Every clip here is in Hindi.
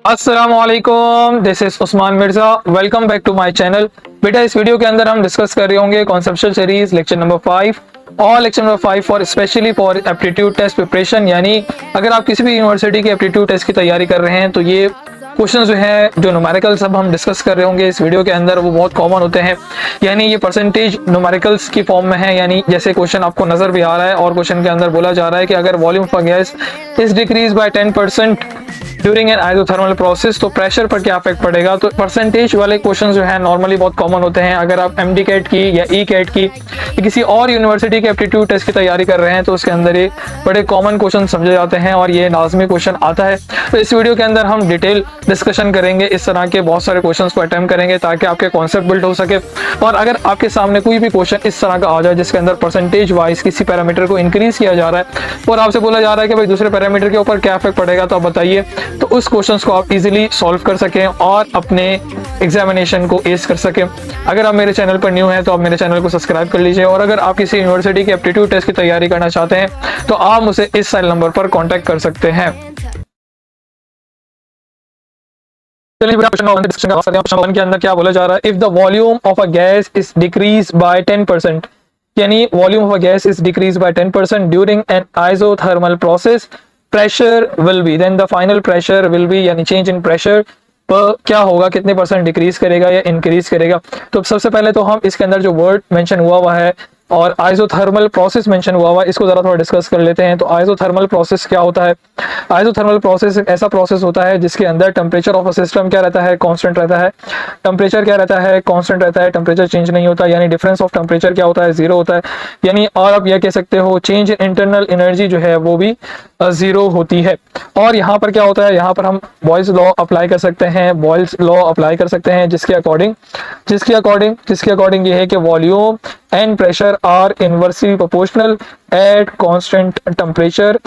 अस्सलामुअलैकुम, this is Usman Mirza. Welcome back to my channel. बेटा, इस वीडियो के अंदर हम डिस्कस कर रहे होंगे कॉन्सेप्चुअल सीरीज लेक्चर नंबर 5 और lecture number 5 for specially for aptitude test preparation. यानी अगर आप किसी भी यूनिवर्सिटी की एप्टीट्यूड टेस्ट की तैयारी कर रहे हैं तो ये क्वेश्चन जो है, जो न्यूमेरिकल सब हम डिस्कस कर रहे होंगे इस वीडियो के अंदर, वो बहुत कॉमन होते हैं। यानी ये परसेंटेज न्यूमेरिकल्स की फॉर्म में है। यानी जैसे क्वेश्चन आपको नजर भी आ रहा है और क्वेश्चन के अंदर बोला जा रहा है कि अगर volume of gas is decrease by 10% during an isothermal process, तो प्रेशर पर क्या इफेक्ट पड़ेगा। तो परसेंटेज वाले क्वेश्चन जो है नॉर्मली बहुत कॉमन होते हैं। अगर आप एमडी कैट की या ई कैट की या किसी और यूनिवर्सिटी के एप्टीट्यूड टेस्ट की तैयारी कर रहे हैं तो उसके अंदर ये बड़े कॉमन क्वेश्चन समझे जाते हैं और ये लाजमी क्वेश्चन आता है। तो इस वीडियो के अंदर हम डिटेल डिस्कशन करेंगे, इस तरह के बहुत सारे क्वेश्चन को अटेम्प्ट करेंगे ताकि आपके कॉन्सेप्ट बिल्ड हो सके। और अगर आपके सामने कोई भी क्वेश्चन इस तरह का आ जाए जिसके अंदर परसेंटेज वाइज किसी पैरामीटर को इंक्रीज किया जा रहा है और आपसे बोला जा रहा है कि भाई दूसरे पैरामीटर के ऊपर क्या इफेक्ट पड़ेगा, तो आप बताइए, तो उस क्वेश्चन को आप इजीली सॉल्व कर सकें और अपने एग्जामिनेशन को एस कर सकें। अगर आप मेरे चैनल पर न्यू हैं तो आप मेरे चैनल को सब्सक्राइब कर लीजिए। और अगर आप किसी यूनिवर्सिटी के एप्टीट्यूड टेस्ट की तैयारी करना चाहते हैं तो आप मुझसे इस सेल नंबर पर कॉन्टैक्ट कर सकते हैं। चलिए क्वेश्चन वन के अंदर क्या बोला जा रहा है। If the volume of a gas is decrease by 10%, यानी volume of a gas is decrease by 10% during an isothermal process, pressure will be, then the final pressure will be, यानी चेंज इन प्रेशर पर क्या होगा, कितने परसेंट डिक्रीज करेगा या इंक्रीज करेगा। तो सबसे पहले तो हम इसके अंदर जो वर्ड मेंशन हुआ है और आइसोथर्मल प्रोसेस मेंशन हुआ है, इसको जरा थोड़ा डिस्कस कर लेते हैं। तो आइसोथर्मल प्रोसेस क्या होता है। आइसोथर्मल प्रोसेस एक ऐसा प्रोसेस होता है जिसके अंदर टेम्परेचर ऑफ अ सिस्टम क्या रहता है, कांस्टेंट रहता है। टेम्परेचर क्या रहता है, कांस्टेंट रहता है। टेम्परेचर चेंज नहीं होता, यानी डिफरेंस ऑफ टेम्परेचर क्या होता है, जीरो होता है। यानी और आप यह कह सकते हो चेंज इन इंटरनल एनर्जी जो है वो भी जीरो होती है। और यहाँ पर क्या होता है, यहाँ पर हम बॉयल्स लॉ अप्लाई कर सकते हैं, बॉयल्स लॉ अप्लाई कर सकते हैं जिसके अकॉर्डिंग ये है कि volume and pressure are inversely proportional at constant temperature.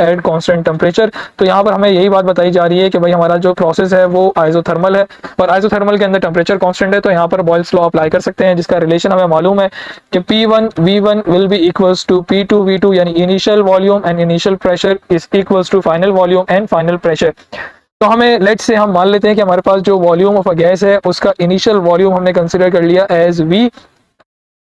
तो यहाँ पर हमें यही बात बताई जा रही है कि भाई हमारा जो प्रोसेस है वो आइसोथर्मल है और आइसोथर्मल के अंदर टेम्परेचर कांस्टेंट है। तो यहाँ पर बॉयल्स लॉ अप्लाई कर सकते हैं जिसका रिलेशन हमें मालूम है कि P1 V1 will be equals to P2 V2, यानी initial volume and initial pressure is equals to final volume and final pressure. तो हमें लेट्स से हम मान लेते हैं कि हमारे पास जो वॉल्यूम ऑफ अ गैस है उसका इनिशियल वॉल्यूम हमने कंसिडर कर लिया एज V,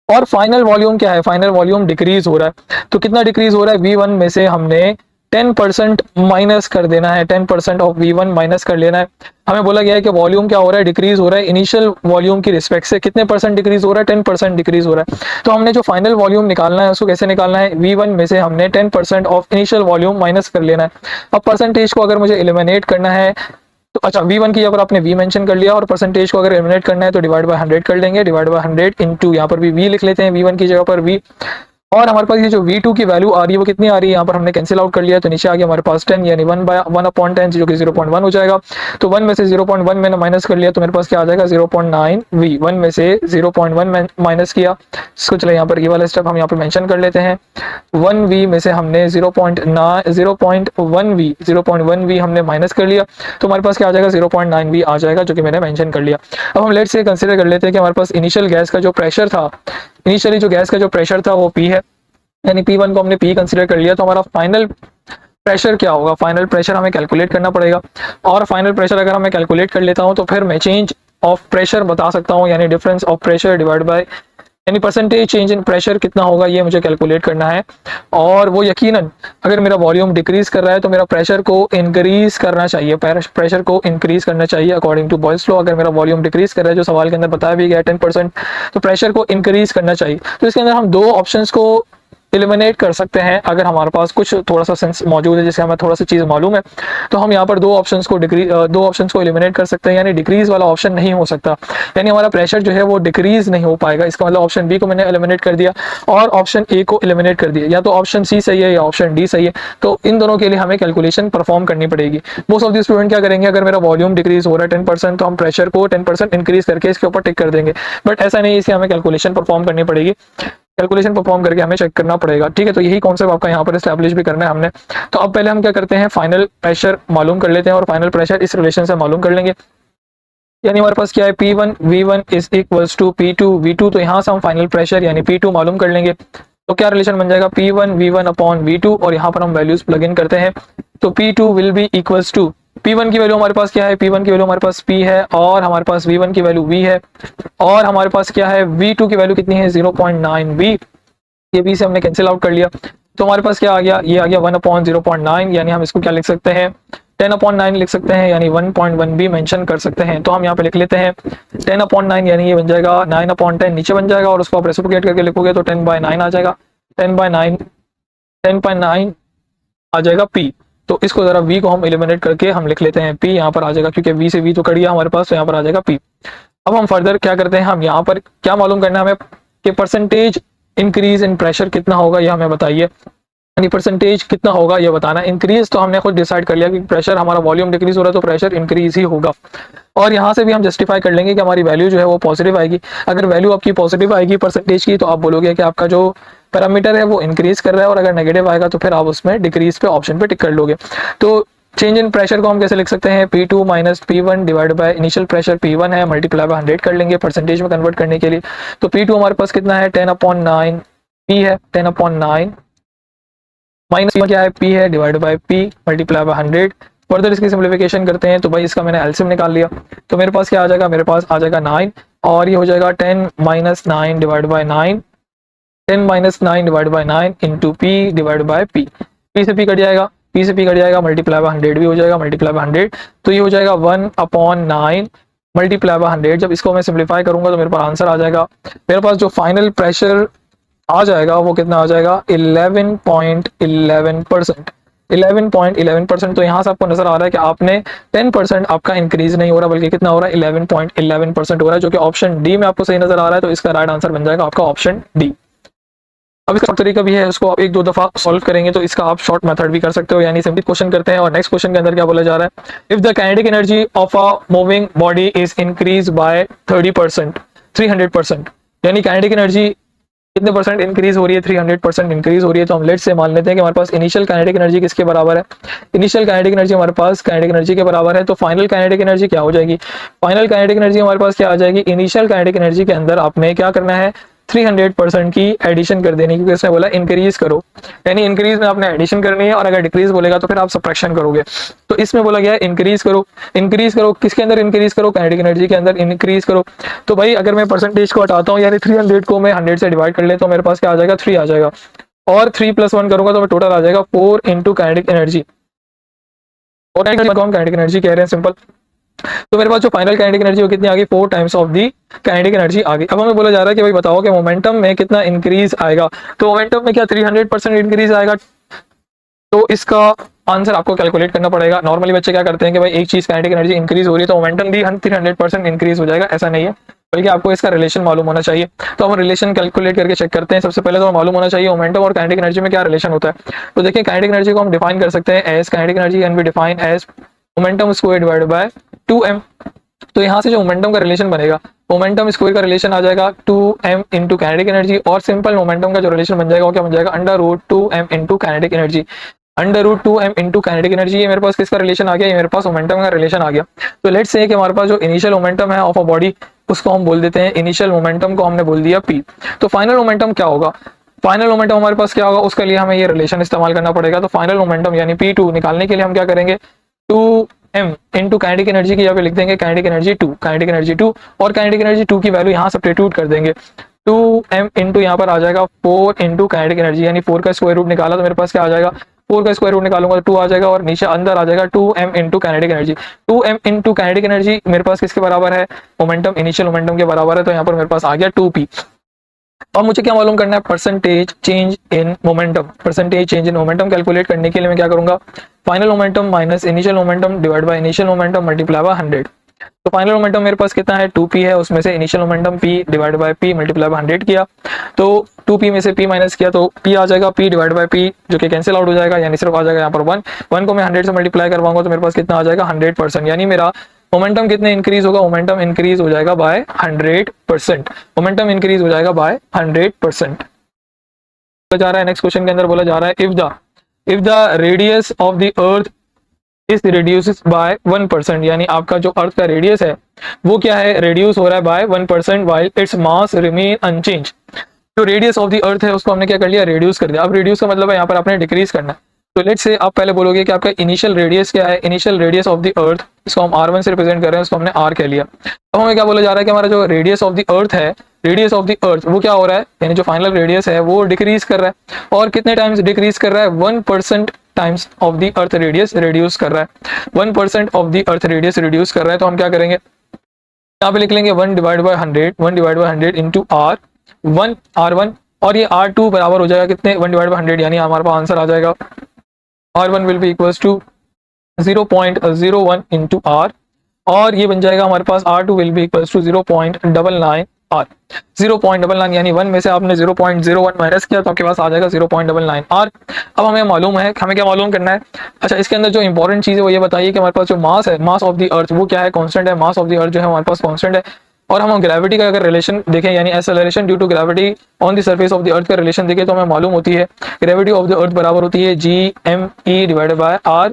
और फाइनल वॉल्यूम क्या है, फाइनल वॉल्यूम डिक्रीज हो रहा है। तो कितना डिक्रीज हो रहा है, V1 में से हमने 10% माइनस कर देना है, 10% ऑफ V1 माइनस कर लेना है। हमें बोला गया है कि वॉल्यूम क्या हो रहा है, डिक्रीज हो रहा है। इनिशियल वॉल्यूम की रिस्पेक्ट से कितने परसेंट डिक्रीज हो रहा है, 10% डिक्रीज हो रहा है। तो हमने जो फाइनल वॉल्यूम निकालना है उसको कैसे निकालना है, V1 में से हमने 10% ऑफ इनिशियल वॉल्यूम माइनस कर लेना है। अब परसेंटेज को अगर मुझे एलिमिनेट करना है तो अच्छा, V1 की जगह पर आपने V मेंशन कर लिया और परसेंटेज को अगर एलिमिनेट करना है तो डिवाइड बाय 100 कर लेंगे, डिवाइड बाय 100 इनटू यहाँ पर भी V लिख लेते हैं, V1 की जगह पर V। और हमारे पास ये जो V2 की वैल्यू आ रही है वो कितनी आ रही है, यहाँ पर हमने कैंसिल आउट कर लिया तो नीचे आ गया हमारे पास 10, यानी 1/10 जो कि 0.1 हो जाएगा। तो 1 में से 0.1 मैंने माइनस कर लिया तो मेरे पास क्या आ जाएगा 0.9 V। 1 में से 0.1 माइनस किया, इसको चले यहाँ पर ये वाला स्टेप हम यहाँ पर मेंशन कर लेते हैं। 1 V में से हमने 0.1 V हमने माइनस कर लिया तो हमारे पास क्या आ जाएगा 0.9 V आ जाएगा, जो कि मैंने मेंशन कर लिया। अब हम लेट्स से कंसीडर कर लेते हैं कि हमारे पास इनिशियल गैस का जो प्रेशर था, इनिशियली जो गैस का जो प्रेशर था वो P है, यानी P1 को हमने P कंसीडर कर लिया। तो हमारा फाइनल प्रेशर क्या होगा, फाइनल प्रेशर हमें कैलकुलेट करना पड़ेगा। और फाइनल प्रेशर अगर हमें कैलकुलेट कर लेता हूं तो फिर मैं चेंज ऑफ प्रेशर बता सकता हूं, यानी difference of pressure divide by, यानी परसेंटेज चेंज इन प्रेशर कितना होगा ये मुझे कैलकुलेट करना है। और वो यकीनन अगर मेरा वॉल्यूम डिक्रीज कर रहा है तो मेरा प्रेशर को इंक्रीज करना चाहिए, प्रेशर को इंक्रीज करना चाहिए अकॉर्डिंग टू बॉयल्स लॉ। अगर मेरा वॉल्यूम डिक्रीज कर रहा है, जो सवाल के अंदर बताया भी गया 10%, तो प्रेशर को इंक्रीज करना चाहिए। तो इसके अंदर हम दो ऑप्शंस को एलिमिनेट कर सकते हैं। अगर हमारे पास कुछ थोड़ा सा सेंस मौजूद है जिससे हमें थोड़ा सा चीज़ मालूम है तो हम यहाँ पर दो ऑप्शंस को एलिमिनेट कर सकते हैं, यानी डिक्रीज वाला ऑप्शन नहीं हो सकता, यानी हमारा प्रेशर जो है वो डिक्रीज नहीं हो पाएगा। इसका मतलब ऑप्शन बी को मैंने एलिमिनेट कर दिया और ऑप्शन ए को एलिमिनेट कर दिया, या तो ऑप्शन सी सही है या ऑप्शन डी सही है। तो इन दोनों के लिए हमें कैलकुलेशन परफॉर्म करनी पड़ेगी। मोस्ट ऑफ द स्टूडेंट क्या करेंगे, अगर मेरा वॉल्यूम डिक्रीज हो रहा है 10% तो हम प्रेशर को 10% इंक्रीज करके इसके ऊपर टिक कर देंगे, बट ऐसा नहीं, इसे हमें कैलकुलेशन परफॉर्म करनी पड़ेगी। कैलकुलेशन परफॉर्म करके हमें चेक करना पड़ेगा, ठीक है। तो यही कॉन्सेप्ट आपका यहाँ पर एस्टैब्लिश भी करना है हमने। तो अब पहले हम क्या करते हैं, फाइनल प्रेशर मालूम कर लेते हैं और फाइनल प्रेशर इस रिलेशन से मालूम कर लेंगे। यानी हमारे पास क्या है, P1 V1 is equals to P2 V2। तो यहाँ से हम फाइनल प्रेशर यानी P2 मालूम कर लेंगे। तो क्या रिलेशन बन जाएगा, P1 V1 अपॉन V2, और यहाँ पर हम वैल्यूज प्लग इन करते हैं। तो P2 will be equals to P1 की वैल्यू हमारे पास क्या है, P1 की वैल्यू हमारे पास P है, और हमारे पास V1 की वैल्यू V है, और हमारे पास क्या है, V2 की वैल्यू कितनी है 0.9 V। ये B से हमने कैंसिल आउट कर लिया, तो हमारे पास क्या आ गया, ये आ गया 1/0.9, यानी हम इसको क्या लिख सकते हैं, 10/9 लिख सकते हैं, यानी 1.1 भी मेंशन कर सकते हैं। तो हम यहाँ पे लिख लेते हैं 10/9, यानी ये बन जाएगा 9/10 नीचे बन जाएगा, और उसको आप रेसिप्रोकेट करके लिखोगे तो 10/9 आ जाएगा, 10/9 10/9 आ जाएगा P। तो इसको जरा V को हम एलिमिनेट करके हम लिख लेते हैं P, यहाँ पर आ जाएगा, क्योंकि V से V तो कट गया हमारे पास, तो यहाँ पर आ जाएगा P। अब हम फर्दर क्या करते हैं, हम यहाँ पर क्या मालूम करना है हमें कि परसेंटेज इंक्रीज इन प्रेशर कितना होगा, ये हमें बताइए, यानी परसेंटेज कितना होगा ये बताना। इंक्रीज तो हमने खुद डिसाइड कर लिया कि प्रेशर हमारा वॉल्यूम डिक्रीज हो रहा है तो प्रेशर इंक्रीज ही होगा, और यहाँ से भी हम जस्टिफाई कर लेंगे कि हमारी वैल्यू जो है वो पॉजिटिव आएगी। अगर वैल्यू आपकी पॉजिटिव आएगी परसेंटेज की, तो आप बोलोगे कि आपका जो पैरामीटर है वो इंक्रीज कर रहा है, और अगर नेगेटिव आएगा तो फिर आप उसमें डिक्रीज पे ऑप्शन पे टिक कर लोगे। तो चेंज इन प्रेशर को हम कैसे लिख सकते हैं, P2 minus P1 divide by initial pressure P1 है, मल्टीप्लाई बाय 100 कर लेंगे परसेंटेज में कन्वर्ट करने के लिए। तो P2 हमारे पास कितना है 10/9 P है, 10/9 माइनस क्या है P है, divide by P multiply by 100। Further इसकी सिंप्लीफिकेशन करते हैं, तो भाई इसका मैंने एलसीएम निकाल लिया, तो मेरे पास क्या आ जाएगा, मेरे पास आ जाएगा 9, और ये हो जाएगा 10 - 9 divide by 9, 10 - 9 divide by 9 into P divide by P। P से P कट जाएगा, P से P कट जाएगा, मल्टीप्लाई बाय 100 भी हो जाएगा, मल्टीप्लाई बाय 100, तो ये हो जाएगा 1/9 मल्टीप्लाई बाय 100। जब इसको मैं सिंप्लीफाई करूंगा तो मेरे पास आंसर आ जाएगा, मेरे पास जो फाइनल प्रेशर आ जाएगा वो कितना आ जाएगा 11.11%, 11.11%। तो यहाँ से आपको नजर आ रहा है कि आपने 10% आपका इंक्रीज नहीं हो रहा, बल्कि कितना हो रहा है 11.11% हो रहा है, जो कि ऑप्शन डी में आपको सही नजर आ रहा है। तो इसका राइट आंसर बन जाएगा आपका ऑप्शन डी। अब इसका तरीका भी है, उसको आप एक दो दफा सॉल्व करेंगे तो इसका आप शॉर्ट मेथड भी कर सकते हो, यानी सिंपल क्वेश्चन करते हैं, और नेक्स्ट क्वेश्चन के अंदर क्या बोला जा रहा है, if the kinetic energy of a moving body is increase by 30%, 300%, यानी काइनेटिक एनर्जी कितने परसेंट इंक्रीज हो रही है, 300% इंक्रीज हो रही है। तो हम लेट से मान लेते हैं कि हमारे पास इनिशियल काइनेटिक एनर्जी किसके बराबर है, इनिशियल काइनेटिक एनर्जी हमारे पास काइनेटिक एनर्जी के बराबर है। तो फाइनल काइनेटिक एनर्जी क्या हो जाएगी, फाइनल काइनेटिक एनर्जी हमारे पास क्या आ जाएगी, इनिशियल काइनेटिक एनर्जी के अंदर आपने क्या करना है 300% की एडिशन कर देनी, क्योंकि इसने बोला इंक्रीज करो, यानी इंक्रीज में आपने एडिशन करनी है, और अगर डिक्रीज बोलेगा तो फिर आप सब्ट्रैक्शन करोगे। तो इसमें बोला गया है इंक्रीज करो, इंक्रीज करो किसके अंदर इंक्रीज करो, काइनेटिक एनर्जी के अंदर इंक्रीज करो। तो भाई अगर मैं परसेंटेज को हटाता हूँ, यानी 300 को मैं 100 से डिवाइड कर लेता हूँ, मेरे पास क्या आ जाएगा 3 आ जाएगा, और 3 + 1 करूंगा तो टोटल आ जाएगा 4 इंटू काइनेटिक एनर्जी, और काइनेटिक एनर्जी कह रहे हैं सिंपल। तो मेरे पास जो फाइनल काइनेटिक एनर्जी वो कितनी आ गई 4 times of the kinetic energy आ गई। अब हमें बोला जा रहा है कि भाई बताओ कि मोमेंटम में कितना इंक्रीज आएगा, तो मोमेंटम में क्या 300% इंक्रीज आएगा। तो इसका आंसर आपको कैलकुलेट करना पड़ेगा। नॉर्मली बच्चे क्या करते हैं कि भाई एक चीज काइनेटिक एनर्जी इंक्रीज हो रही है तो मोमेंटम भी 300% इंक्रीज हो जाएगा, ऐसा नहीं है, बल्कि आपको इसका रिलेशन मालूम होना चाहिए। तो हम रिलेशन कैलकुलेट करके चेक करते हैं। सबसे पहले तो मालूम होना चाहिए मोमेंटम और काइनेटिक एनर्जी में क्या रिलेशन होता है। तो देखिए काइनेटिक एनर्जी को हम डिफाइन कर सकते हैं as, kinetic energy can be define as momentum square divide by 2m। तो यहाँ से जो मोमेंटम का रिलेशन बनेगा, मोमेंटम स्क्वायर का रिलेशन आ जाएगा 2m इंटू काइनेटिक एनर्जी, और सिंपल मोमेंटम का जो रिलेशन बन जाएगा वो क्या बन जाएगा √2m into kinetic energy, √2m into kinetic energy. ये मेरे पास किसका रिलेशन आ गया, ये मेरे पास मोमेंटम का रिलेशन आ गया। तो लेट्स से कि हमारे पास जो इनिशियल मोमेंटम है ऑफ अ बॉडी उसको हम बोल देते हैं, इनिशियल मोमेंटम को हमने बोल दिया p। तो फाइनल मोमेंटम क्या होगा, फाइनल मोमेंटम हमारे पास क्या होगा, उसके लिए हमें ये रिलेशन इस्तेमाल करना पड़ेगा। तो फाइनल मोमेंटम यानी p2 निकालने के लिए हम क्या करेंगे 2m इंटू काइनेटिक एनर्जी की यहाँ पे लिख देंगे काइनेटिक एनर्जी 2, काइनेटिक एनर्जी 2, और काइनेटिक एनर्जी 2 की वैल्यू यहाँ सब्स्टिट्यूट कर देंगे। 2m इंटू यहाँ पर आ जाएगा 4 इंटू काइनेटिक एनर्जी, यानी 4 का स्क्वायर रूट निकाला तो मेरे पास क्या आ जाएगा 4 का स्क्वायर रूट निकालूंगा तो 2 आ जाएगा, और नीचे अंदर आ जाएगा 2m into kinetic energy. 2m into kinetic energy मेरे पास किसके बराबर है, मोमेंटम, इनिशियल मोमेंटम के बराबर है। तो यहाँ पर मेरे पास आ गया 2p। अब मुझे क्या मालूम करना है percentage change in momentum. Percentage change in momentum calculate करने के लिए मैं क्या करूंगा, final momentum minus initial momentum divide by initial momentum multiply by 100। तो फाइनल मोमेंटम मेरे पास कितना है 2p है, उसमें से initial momentum p divide by p multiply by 100 किया, तो 2p में से p माइनस किया तो p आ जाएगा, p डिवाइड बाय p जो कि कैंसिल आउट हो जाएगा, यानी सिर्फ आ जाएगा यहाँ पर 1 को मैं 100 से मल्टीप्लाई करवाऊंगा तो मेरे पास कितना आ जाएगा 100%, यानी मेरा मोमेंटम कितने इंक्रीज होगा, मोमेंटम इंक्रीज हो जाएगा बाय 100%, मोमेंटम इंक्रीज हो जाएगा बाय 100%। बोला जा रहा है नेक्स्ट क्वेश्चन के अंदर बोला जा रहा है if the radius of the earth is reduces by 1%, यानी आपका जो अर्थ का रेडियस है वो क्या है रिड्यूस हो रहा है by 1% while its mass remain unchange. जो रेडियस ऑफ द अर्थ है उसको हमने क्या कर लिया रिड्यूस कर दिया। अब रिड्यूस का मतलब है यहाँ पर आपने डिक्रीज करना है। तो लेट्स से आप पहले बोलोगे कि आपका इनिशियल रेडियस क्या है, इनिशियल रेडियस ऑफ द अर्थ, इसको हम r1 से रिप्रेजेंट कर रहे हैं, उसको हमने r कह लिया। अब हमें क्या बोला जा रहा है कि हमारा जो रेडियस ऑफ द अर्थ है, रेडियस ऑफ द अर्थ वो क्या हो रहा है, यानी जो फाइनल रेडियस है वो डिक्रीज कर रहा है, और कितने टाइम्स डिक्रीज कर रहा है, 1% times of the earth radius reduce कर रहा है, 1% of the earth radius reduce कर रहा है। तो हम क्या करेंगे, यहाँ पे लिख लेंगे 1/100, 1/100 इंटू आर वन, R1, और ये R2 बराबर हो जाएगा कितने, 1/100, यानी हमारे पास आंसर आ जाएगा R1 will be equals to 0.01 into R, और ये बन जाएगा हमारे पास R2 will be equals to 0.99 R, 0.99, यानी 1 में से आपने 0.01 माइनस किया तो आपके पास आ जाएगा 0.99 R। अब हमें मालूम है, हमें क्या मालूम करना है, अच्छा इसके अंदर जो इंपॉर्टेंट चीज़ है वो ये बताइए कि हमारे पास जो मास है, मास ऑफ द अर्थ वो क्या है, कांस्टेंट है, मास ऑफ द अर्थ जो है हमारे पास कांस्टेंट है। और हम ग्रेविटी का अगर रिलेशन देखें, यानी acceleration due to gravity on the surface of the earth का रिलेशन देखें, तो हमें मालूम होती है ग्रेविटी ऑफ द अर्थ बराबर होती है GME divided by R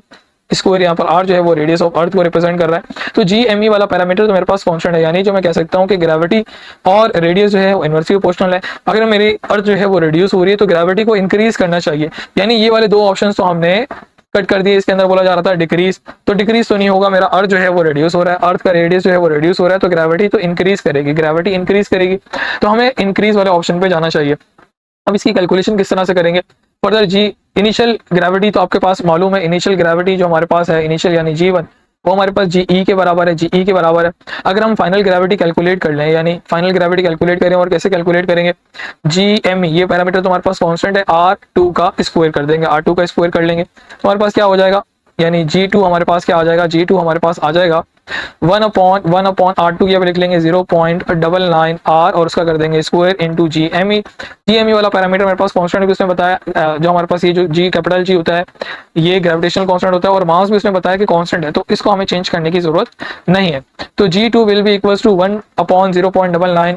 square. यहाँ पर R जो है वो रेडियस ऑफ अर्थ को रिप्रेजेंट कर रहा है। तो GME वाला पैरामीटर तो मेरे पास कांस्टेंट है, यानी जो मैं कह सकता हूँ कि ग्रेविटी और रेडियस जो है वो इनवर्सली प्रोपोर्शनल है। अगर मेरी अर्थ जो है वो रिड्यूस हो रही है तो ग्रेविटी को इंक्रीज करना चाहिए, यानी ये वाले दो ऑप्शन तो हमने कट कर दिए। इसके अंदर बोला जा रहा था डिक्रीज, तो डिक्रीज तो नहीं होगा, मेरा अर्थ जो है वो रिड्यूस हो रहा है, अर्थ का रेडियस जो है वो रिड्यूस हो रहा है, तो ग्रेविटी तो इंक्रीज करेगी, ग्रेविटी इंक्रीज करेगी, तो हमें इंक्रीज वाले ऑप्शन पे जाना चाहिए। अब इसकी कैलकुलेशन किस तरह से करेंगे, फर्दर जी इनिशियल ग्रेविटी तो आपके पास मालूम है, इनिशियल ग्रेविटी जो हमारे पास है इनिशियल यानी G1 वो हमारे पास GE के बराबर है, GE के बराबर है। अगर हम फाइनल ग्रेविटी कैलकुलेट कर लें, यानी फाइनल ग्रेविटी कैलकुलेट करें, और कैसे कैलकुलेट करेंगे, GME ये पैरामीटर तो हमारे पास कांस्टेंट है, R2 का स्क्वायर कर देंगे, R2 का स्क्वायर कर लेंगे तो हमारे पास क्या हो जाएगा, यानी G2 हमारे पास क्या आ जाएगा, G2 हमारे पास आ जाएगा 1/1 R2 यहाँ पे लिख लेंगे 0.99 R, और उसका कर देंगे स्क्वायर इंटू GME। GME वाला पैरामीटर मेरे पास कांस्टेंट भी उसने बताया, जो हमारे पास ये जो G कैपिटल G होता है ये ग्रेविटेशनल कांस्टेंट होता है, और मास भी उसने बताया कि कांस्टेंट है, तो इसको हमें चेंज करने की जरूरत नहीं है। तो G2 will be equals to 1/0.99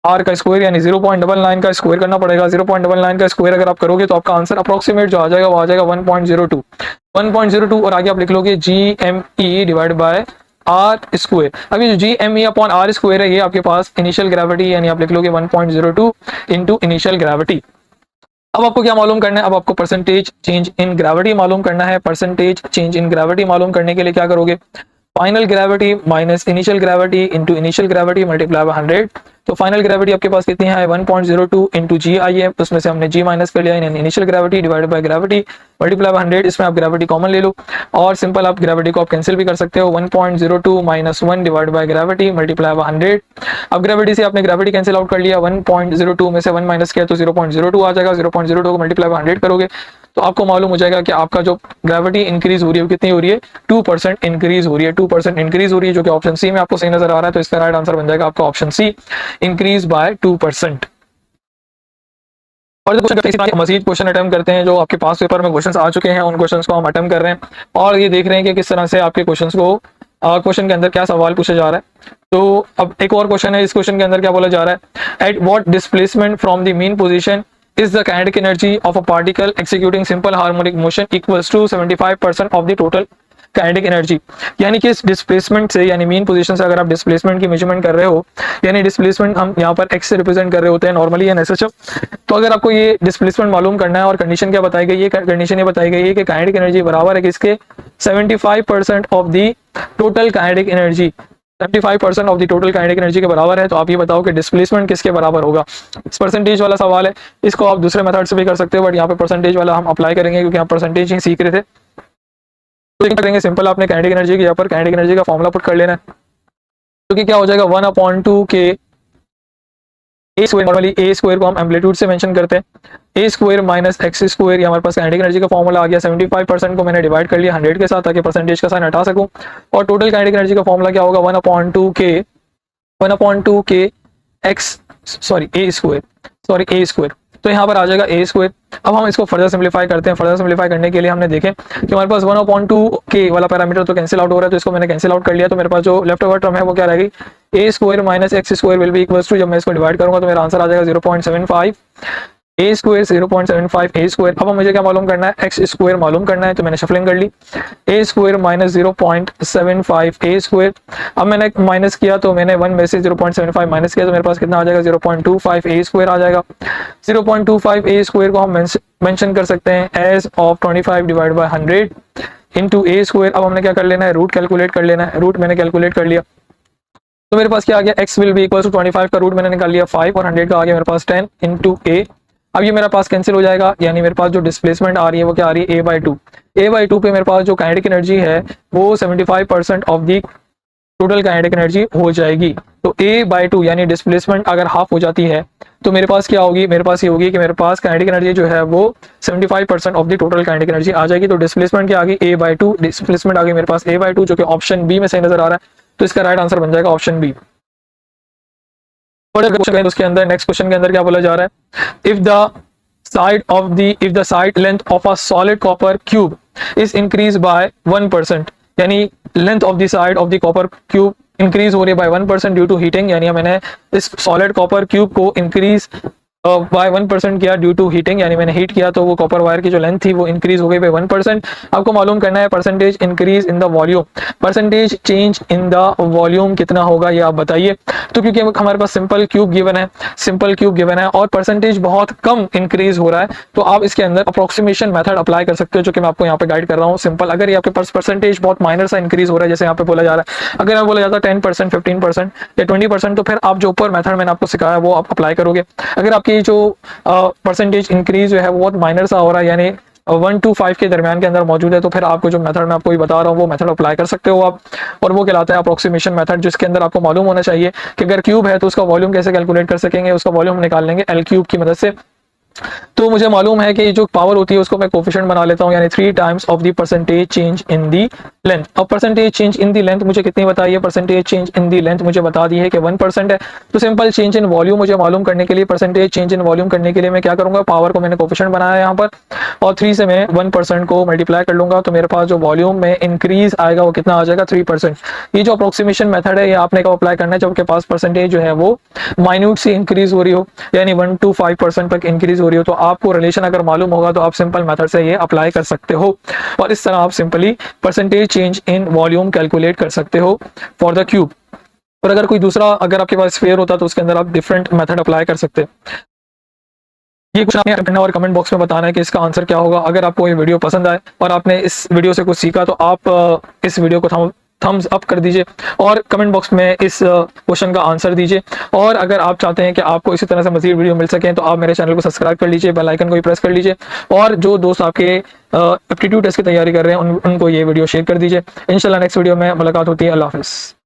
R का स्क्वायर, यानी 0.99 का स्क्वायर करना पड़ेगा। 0.99 का स्क्वायर अगर आप करोगे तो आपका आंसर अप्रोक्सीमेट जो आ जाएगा वो आ जाएगा 1.02, और आगे आप लिख लोगे GME divide by R square. अभी जो GME अपॉन R स्क्वायर है ये आपके पास इनिशियल ग्रेविटी, यानी आप लिख लोगे 1.02 इंटू इनिशियल ग्रेविटी। अब आपको क्या मालूम करना है, अब आपको परसेंटेज चेंज इन ग्रेविटी मालूम करना है। परसेंटेज चेंज इन ग्रेविटी मालूम करने के लिए क्या करोगे, final gravity minus initial gravity into initial gravity multiply by 100। तो फाइनल ग्रेविटी आपके पास कितनी है, 1.02 इंटू G आई है, उसमें से हमने G माइनस कर लिया, यानी initial gravity divided by gravity multiply by 100। इसमें आप ग्रेविटी कॉमन ले लो, और सिंपल आप ग्रेविटी को आप कैंसिल भी कर सकते हो, 1.02 minus 1 divide by gravity multiply by 100। अब ग्रेविटी से आपने ग्रेविटी कैंसिल आउट कर लिया, 1.02 में से 1 माइनस किया तो 0.02 आ जाएगा, 0.02 को मल्टीप्लाई बाय 100 करोगे तो आपको मालूम हो जाएगा कि आपका जो ग्रेविटी इंक्रीज हो रही है कितनी हो रही है, 2% इंक्रीज हो रही है, 2% इंक्रीज हो रही है, जो कि ऑप्शन सी में आपको सही नजर आ रहा है। तो इसका राइट आंसर बन जाएगा आपका ऑप्शन सी, इंक्रीज बाय 2%। और मजीद क्वेश्चन अटेम्प्ट करते हैं, जो आपके पास पेपर में क्वेश्चन आ चुके हैं उन क्वेश्चन को हम अटेम्प्ट कर रहे हैं, और ये देख रहे हैं कि किस तरह से आपके क्वेश्चन को क्वेश्चन के अंदर क्या सवाल पूछा जा रहा है। तो अब एक और क्वेश्चन है, इस क्वेश्चन के अंदर क्या बोला जा रहा है, at what displacement from the mean position is the kinetic energy of a particle executing simple harmonic motion equals to 75% of the total kinetic energy। यानी कि इस डिस्प्लेसमेंट से, यानी मीन पोजीशन से अगर आप डिस्प्लेसमेंट की मेजरमेंट कर रहे हो, यानी डिस्प्लेसमेंट हम यहाँ पर x से रिप्रेजेंट कर रहे होते हैं नॉर्मली एन एस, तो अगर आपको ये डिस्प्लेसमेंट मालूम करना है और कंडीशन क्या बताई गई है, कंडीशन ये बताई गई है कि काइनेटिक एनर्जी बराबर है किसके, 75% of the total kinetic energy, 75% of the total kinetic energy के बराबर है। तो आप ये बताओ कि डिस्प्लेसमेंट किसके बराबर होगा। इस परसेंटेज वाला सवाल है, इसको आप दूसरे मेथड से भी कर सकते हो, बट यहाँ पे परसेंटेज वाला हम अप्लाई करेंगे क्योंकि हम परसेंटेज ही सीख रहे थे। तो करेंगे सिंपल, आपने काइनेटिक एनर्जी के यहाँ पर काइनेटिक एनर्जी का फॉर्मूला पुट कर लेना है, तो क्या हो जाएगा 1/2 के ए स्क्वायर, नॉर्मली ए स्क्वायर को हम एम्पलीट्यूड से मेंशन करते हैं, ए स्क्वायर माइनस एक्स स्क्वायर, ये हमारे पास काइनेटिक एनर्जी का फॉर्मूला आ गया। 75% को मैंने डिवाइड कर लिया 100 के साथ ताकि परसेंटेज का साइन हटा सकूं, और टोटल काइनेटिक एनर्जी का फॉर्मूला क्या होगा, 1/2 के एक्स ए स्क्वायर, तो यहाँ पर आ जाएगा ए स्क्वायर। अब हम इसको फर्दर सिंप्लीफाई करते हैं। फर्दर सिंप्लीफाई करने के लिए हमने देखें कि हमारे पास 1/2 के वाला पैरामीटर तो कैंसिल आउट हो रहा है, तो इसको मैंने कैंसिल आउट कर लिया, तो मेरे पास जो लेफ्ट ओवर टर्म है वो क्या रहेगी, a square minus x square will be equals to, जब मैं इसको डिवाइड करूंगा तो मेरा आंसर आ जाएगा 0.75। ए स्क्वायर 0.75 ए स्क्वायर। अब मुझे क्या मालूम करना है, एक्स स्क्वायर मालूम करना है, तो मैंने शफलिंग कर ली। ए स्क्वायर माइनस 0.75 ए स्क्वायर। अब मैंने माइनस किया तो मैंने 1 में से 0.75 माइनस किया तो मेरे पास कितना आ जाएगा, 0.25 ए स्क्वायर आ जाएगा। 0.25 ए स्क्वायर को हम मेंशन कर सकते हैं as of 25 divide by 100 into a square. अब हमने क्या कर लेना है, रूट कैलकुलेट कर लेना है। रूट मैंने कैलकुलेट कर लिया तो मेरे पास क्या आ गया, x will be equal to 25 का रूट मैंने निकाल लिया 5 और 100 का आ गया मेरे पास 10 इंटू ए। अब ये मेरा पास कैंसिल हो जाएगा, यानी मेरे पास जो डिस्प्लेसमेंट आ रही है वो क्या आ रही है, a/2। a/2 पे मेरे पास जो काइनेटिक एनर्जी है वो 75% of the total kinetic energy हो जाएगी। तो a/2 यानी डिस्प्लेसमेंट अगर हाफ हो जाती है तो मेरे पास क्या होगी, मेरे पास ये होगी कि मेरे पास काइनेटिक एनर्जी जो है वो 75% of the total kinetic energy आ जाएगी। तो डिस्प्लेसमेंट क्या आ गई, a/2, डिस्प्लेसमेंट आ गई मेरे पास a/2 जो कि ऑप्शन बी में सही नजर आ रहा है। तो इसका राइट आंसर बन जाएगा ऑप्शन बी। उसके अंदर नेक्स्ट क्वेश्चन के अंदर क्या बोला जा रहा है, if the side length of a solid copper cube is increase by 1%, यानी length of the side of the copper cube increase हो रही है बाय 1% ड्यू टू हीटिंग, यानी मैंने इस सॉलिड कॉपर क्यूब को इंक्रीज बाय 1% किया ड्यू टू हीटिंग, यानी मैंने हीट किया तो वो कॉपर वायर की जो लेंथ थी वो इंक्रीज हो गई बाय 1%। आपको मालूम करना है percentage increase in the volume, percentage change in the volume कितना होगा ये आप बताइए। तो क्योंकि हमारे पास सिंपल क्यूब गिवन है, सिंपल क्यूब गिवन है और परसेंटेज बहुत कम इंक्रीज हो रहा है, तो आप इसके अंदर अप्रोक्सीमेशन मेथड अप्लाई कर सकते हो जो कि मैं आपको यहाँ पे गाइड कर रहा हूँ। सिंपल अगर ये आपके पास परसेंटेज बहुत माइनर सा इंक्रीज हो रहा है, जैसे यहाँ पे बोला जा रहा है, अगर बोला जाता है 10%, 15% या 20%, तो फिर आप जो ऊपर मेथड मैंने आपको सिखाया वो आप अप्लाई करोगे। अगर आपकी जो परसेंटेज इंक्रीज जो है वो बहुत माइनर सा हो रहा है, यानी 1 to 5 के दरमियान के अंदर मौजूद है, तो फिर आपको जो मेथड मैं आपको बता रहा हूँ वो मेथड अप्लाई कर सकते हो आप, और वो कहलाता है अप्रोक्सीमेशन मेथड, जिसके अंदर आपको मालूम होना चाहिए कि अगर क्यूब है तो उसका वॉल्यूम कैसे कैलकुलेट कर सकेंगे, उसका वॉल्यूम निकाल लेंगे एल क्यूब की मदद से। तो मुझे मालूम है कि जो पावर होती है उसको मैं कोफिशिएंट बना लेता हूं, यानी 3 times of the percentage change in the length. अब percentage change in the length मुझे कितनी बताई है, percentage change in the length मुझे बता दी है कि 1% है। तो सिंपल चेंज इन वॉल्यूम मुझे मालूम करने के लिए, परसेंटेज चेंज इन वॉल्यूम करने के लिए मैं क्या करूंगा, पावर को मैंने कोफिशिएंट बनाया है यहाँ पर और 3 से मैं 1% को मल्टीप्लाई कर लूंगा, तो मेरे पास जो वॉल्यूम में इंक्रीज आएगा वो कितना आ जाएगा, 3%। ये जो अप्रोक्सीमेशन मेथड है ये आपने कब अप्लाई करना है, जब आपके पास परसेंटेज जो है वो माइन्यूट से इंक्रीज हो रही हो, यानी 1 to 5% तक इंक्रीज हो रही हो, तो आपको रिलेशन अगर मालूम होगा तो आप सिंपल मेथड से ये अप्लाई कर सकते हो और इस तरह आप simply percentage change in volume calculate कर सकते हो फॉर द क्यूब। और अगर कोई दूसरा, अगर आपके पास स्फीयर होता तो उसके अंदर आप डिफरेंट मेथड अप्लाई कर सकते हैं। ये क्वेश्चन आपने करना और कमेंट बॉक्स में बताना है कि इसका आंसर क्या होगा। अगर आपको ये वीडियो पसंद आए और आपने इस वीडियो से कुछ सीखा तो आप इस वीडियो को थम्स अप कर दीजिए और कमेंट बॉक्स में इस क्वेश्चन का आंसर दीजिए। और अगर आप चाहते हैं कि आपको इसी तरह से मज़ीद वीडियो मिल सकें तो आप मेरे चैनल को सब्सक्राइब कर लीजिए, बेल आइकन को भी प्रेस कर लीजिए और जो दोस्त आपके एप्टीट्यूड टेस्ट की तैयारी कर रहे हैं उनको ये वीडियो शेयर कर दीजिए। इंशाल्लाह नेक्स्ट वीडियो में मुलाकात होती है। अल्लाह हाफ़िज़।